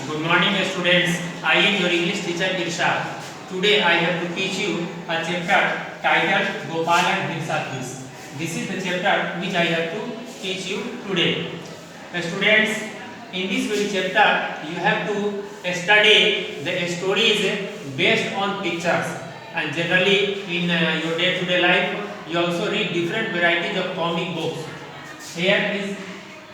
Good morning, students. I am your English teacher Irshad. Today I have to teach you a chapter titled Gopal and Hirsa Quiz. This is the chapter which I have to teach you today. Students, in this very chapter you have to study the stories based on pictures, and generally in your day-to-day life you also read different varieties of comic books. Here is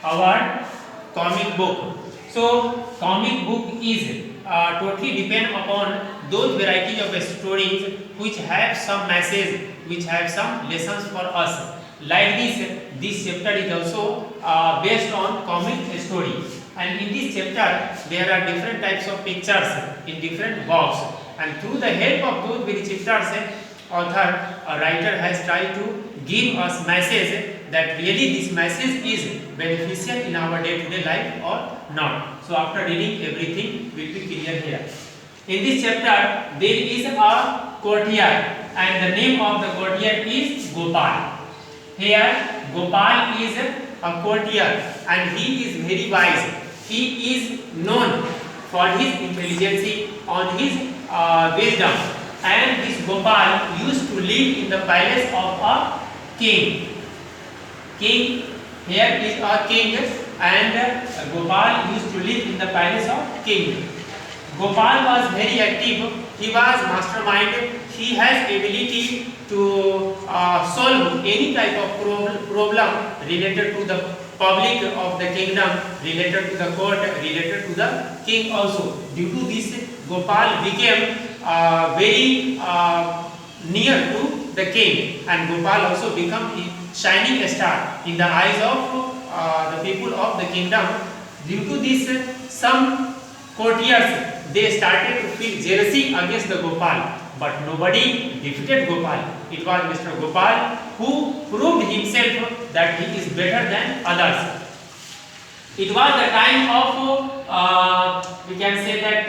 our comic book. So comic book is totally depend upon those varieties of stories which have some message, which have some lessons for us. Like this chapter is also based on comic story. And in this chapter there are different types of pictures in different box. And through the help of those very chapters, author or writer has tried to give us message that really this message is beneficial in our day-to-day life or not. So after reading everything will be clear here. In this chapter there is a courtier and the name of the courtier is Gopal. Here Gopal is a courtier and he is very wise. He is known for his intelligence, on his wisdom, and this Gopal used to live in the palace of a king. Here is a king and Gopal used to live in the palace of king. Gopal was very active. He was mastermind. He has ability to solve any type of problem related to the public of the kingdom, related to the court, related to the king also. Due to this, Gopal became very near to the king, and Gopal also become a shining star in the eyes of the people of the kingdom. Due to this, some courtiers they started to feel jealousy against the Gopal, but nobody defeated Gopal. It was Mr. Gopal who proved himself that he is better than others. It was the time of we can say that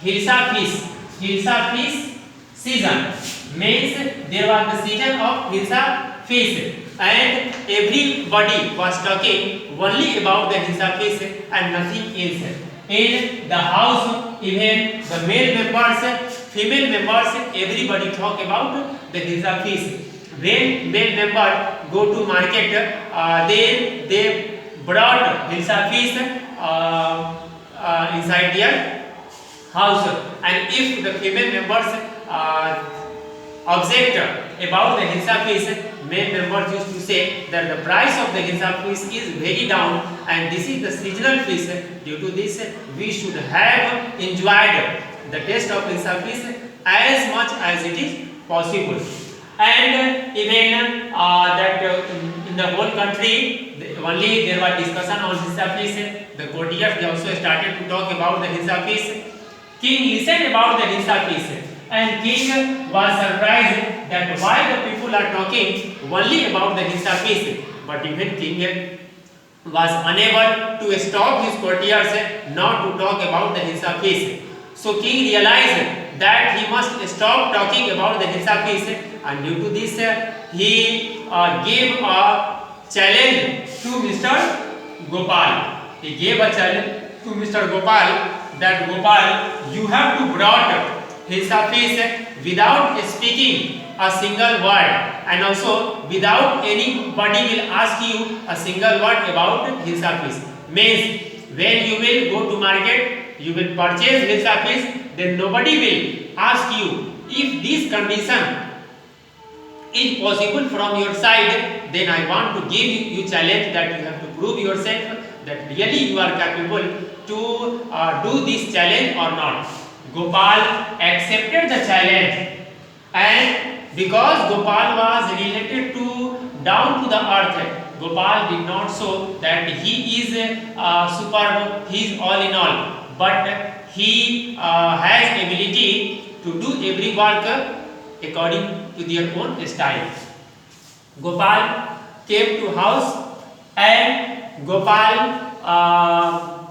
Hirsa feast season. Means there was the season of Hirsa feast, and everybody was talking only about the Hirsa feast and nothing else. In the house, even the male members, female members, everybody talk about the Hirsa feast. When male member go to market, they brought Hirsa feast inside their house, and if the female members object about the Hirsa feast, male members used to say that the price of the Hirsa feast is very down and this is the seasonal feast. Due to this, we should have enjoyed the taste of Hirsa feast as much as it is possible. And even that in the whole country only there was discussion on Hirsa feast. The courtiers they also started to talk about the Hirsa feast. King listened about the Hirsa feast, and king was surprised that why the people are talking only about the Hirsa feast. But even king was unable to stop his courtiers not to talk about the Hirsa feast. So king realized that he must stop talking about the Hirsa feast, and due to this he gave a challenge to Mr. Gopal. He gave a challenge to Mr. Gopal that Gopal, you have to brought Hirsa feast without speaking a single word, and also without anybody will ask you a single word about Hirsa feast. Means when you will go to market, you will purchase Hirsa feast, then nobody will ask you. If this condition is possible from your side, then I want to give you challenge that you have to prove yourself that really you are capable to do this challenge or not. Gopal accepted the challenge, and because Gopal was related to down to the earth, Gopal did not show that he is superb, he is all in all, but he has ability to do every work according to their own style. Gopal came to house, and Gopal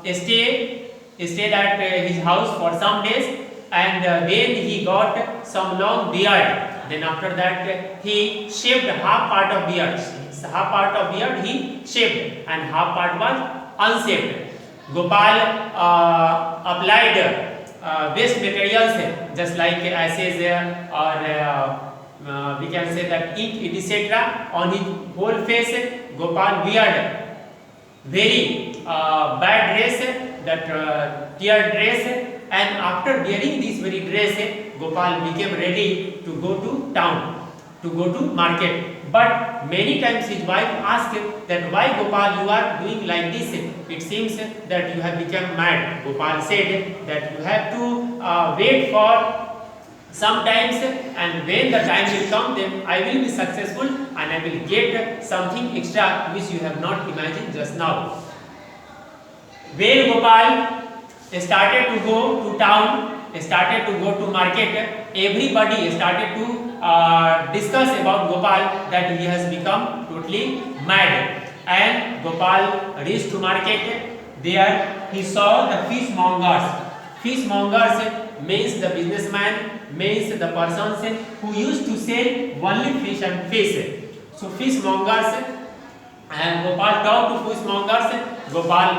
stayed at his house for some days, and then he got some long beard. Then after that he shaved half part of beard. Half part of beard he shaved and half part was unshaved. Gopal applied waste materials just like ashes or we can say that ink etc. on his whole face. Gopal weared very bad dress, that tear dress, and after wearing this very dress, Gopal became ready to go to town, to go to market. But many times his wife asked that why Gopal you are doing like this? It seems that you have become mad. Gopal said that you have to wait for sometimes, and when the time will come, then I will be successful and I will get something extra which you have not imagined just now. When Gopal started to go to town, started to go to market, everybody started to discuss about Gopal that he has become totally mad. And Gopal reached to market. There he saw the fishmongers. Fishmongers means the businessman, means the persons who used to sell only fish and fish. So fishmongers, and Gopal talked to fishmongers. Gopal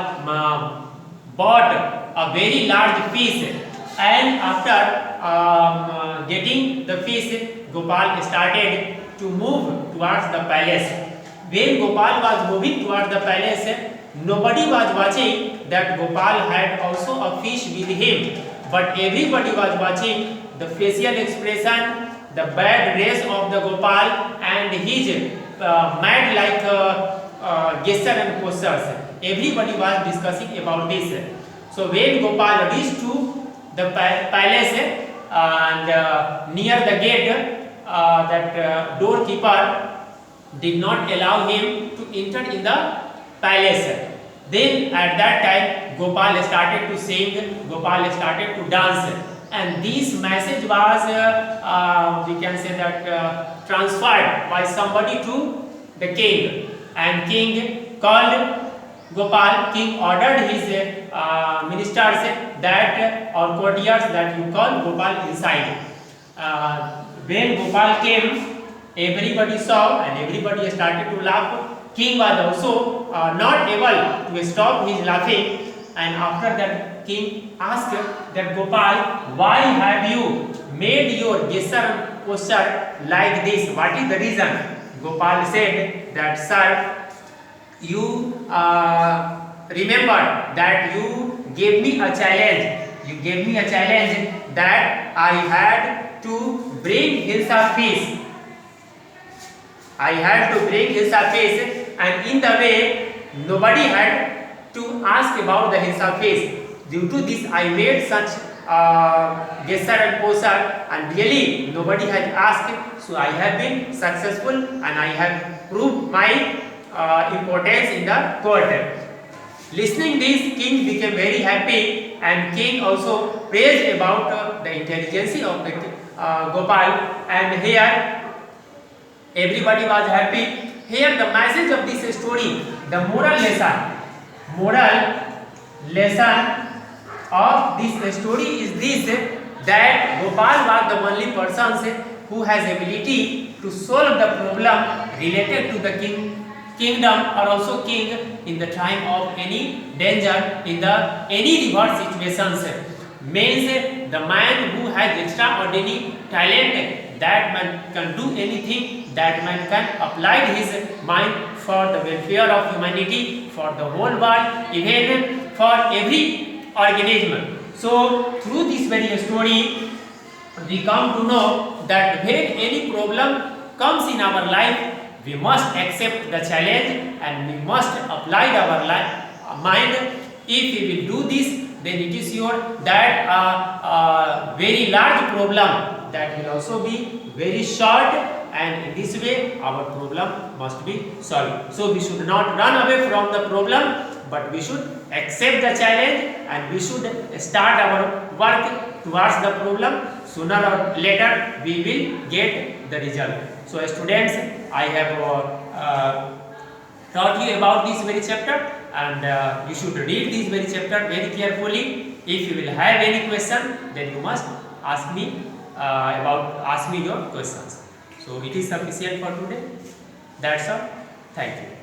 bought a very large fish, and after getting the fish, Gopal started to move towards the palace. When Gopal was moving towards the palace, nobody was watching that Gopal had also a fish with him, but everybody was watching the facial expression, the bad dress of the Gopal, and his mad like gesture and postures. Everybody was discussing about this. So when Gopal reached to the palace and near the gate, that doorkeeper did not allow him to enter in the palace. Then at that time Gopal started to sing, Gopal started to dance, and this message was we can say that transferred by somebody to the king, and king called Gopal. King ordered his ministers that or courtiers that you call Gopal inside. When Gopal came, everybody saw and everybody started to laugh. King was also not able to stop his laughing, and after that king asked that Gopal, why have you made your gesture and posture like this? What is the reason? Gopal said that, sir, you remember that you gave me a challenge. You gave me a challenge that I had to bring Hilsa fish. I had to bring Hilsa fish, and in the way nobody had to ask about the Hilsa fish. Due to this I made such gesture and posture, and really nobody had asked. So I have been successful and I have proved my importance in the court. Listening this, king became very happy, and king also praised about the intelligence of the Gopal, and here everybody was happy. Here the message of this story, the moral lesson of this story is this, that Gopal was the only person who has ability to solve the problem related to the kingdom or also king in the time of any danger, in the any reverse situations. Means the man who has extraordinary talent, that man can do anything, that man can apply his mind for the welfare of humanity, for the whole world, even for every organism. So through this very story we come to know that when any problem comes in our life, we must accept the challenge and we must apply our mind. If we will do this, then it is sure that a very large problem that will also be very short, and in this way our problem must be solved. So we should not run away from the problem, but we should accept the challenge and we should start our work towards the problem. Sooner or later we will get the result. So students, I have taught you about this very chapter, and you should read this very chapter very carefully. If you will have any question, then you must ask me ask me your questions. So it is sufficient for today. That's all. Thank you.